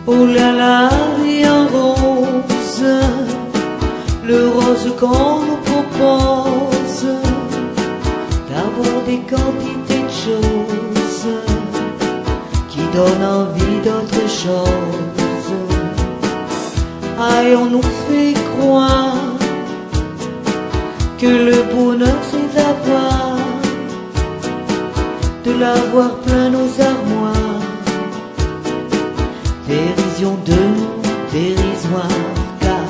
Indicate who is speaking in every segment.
Speaker 1: Oh là là, vie en rose, le rose qu'on nous propose, d'avoir des quantités de choses qui donnent envie d'autre chose. Aïe, on nous fait croire que le bonheur c'est l'avoir plein nos armoires. Dérision de nous, dérisoire, car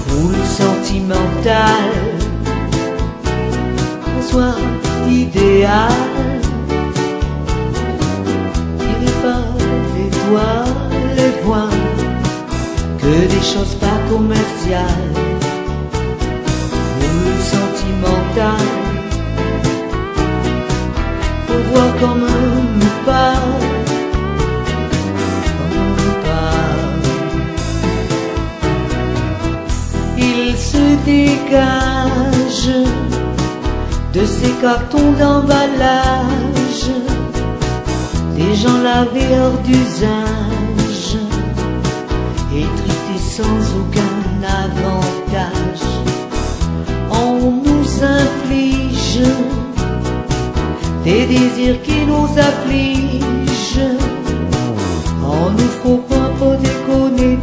Speaker 1: foule sentimentale, un soir idéal, tiré par les doigts, les voix, que des choses pas commerciales. Foule sentimentale, faut voir comme nous parle. Il se dégage de ces cartons d'emballage, des gens lavés hors d'usage et traités sans aucun avantage. On nous inflige des désirs qui nous affligent, on nous faut pas déconner,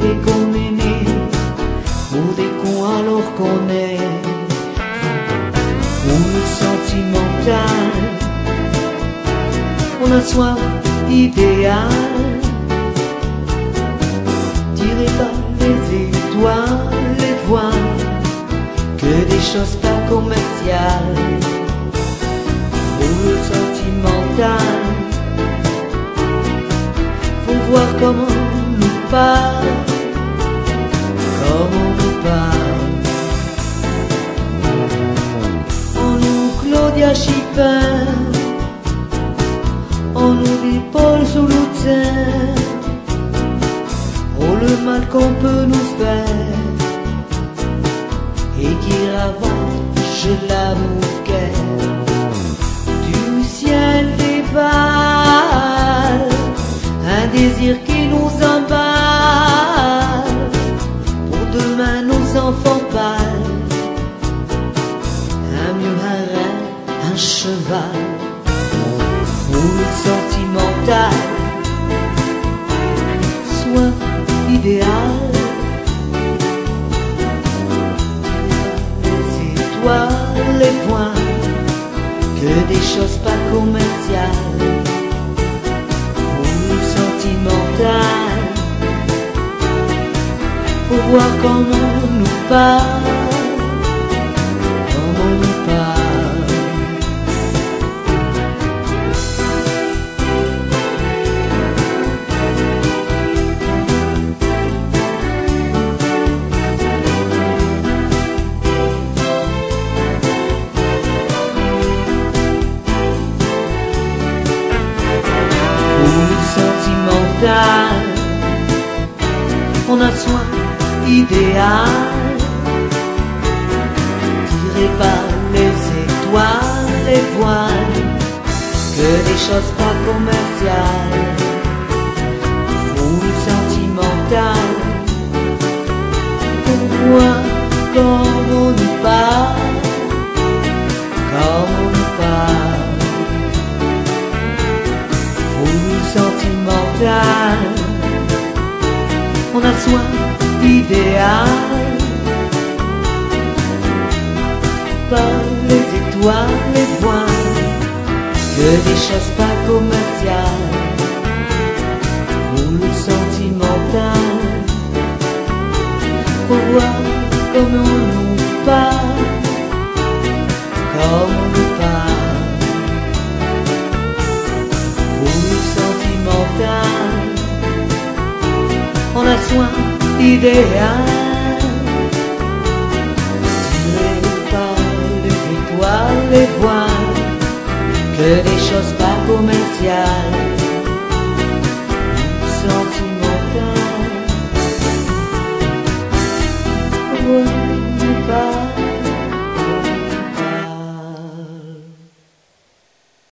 Speaker 1: pour des cons alors qu'on est foule sentimentale. On a soif d'idéal, tiré par les étoiles, les voiles, que des choses pas commerciales. Foule sentimentale, faut voir comment on nous parle. Comme on nous parle, on nous Claudia Schiffer, on nous dit Paul Solouzin. Oh le mal qu'on peut nous faire et qui ravage l'amour guerre du ciel dévale, un désir qui nous emballe. Demain nos enfants pâles, un mieux, un rein, un cheval. Foule sentimentale, soin idéal, les étoiles, les points, que des choses pas commerciales. Foule sentimentale, faut voir comment on nous parle, comment on nous parle. Foule sentimentale, on a soin idéal, tiré par les étoiles, les voiles, que des choses pas commerciales. Foule sentimentale, pour voir comme on nous parle, comme on nous parle. Foule sentimentale, on a soin idéal, par les étoiles, les voiles, que des choses pas commerciales. Foule sentimentale, pour voir comme on nous parle, comme on nous parle. Foule sentimentale, on a soin idéal, tiré par les étoiles, les voiles, que des choses pas commerciales. Sentimental,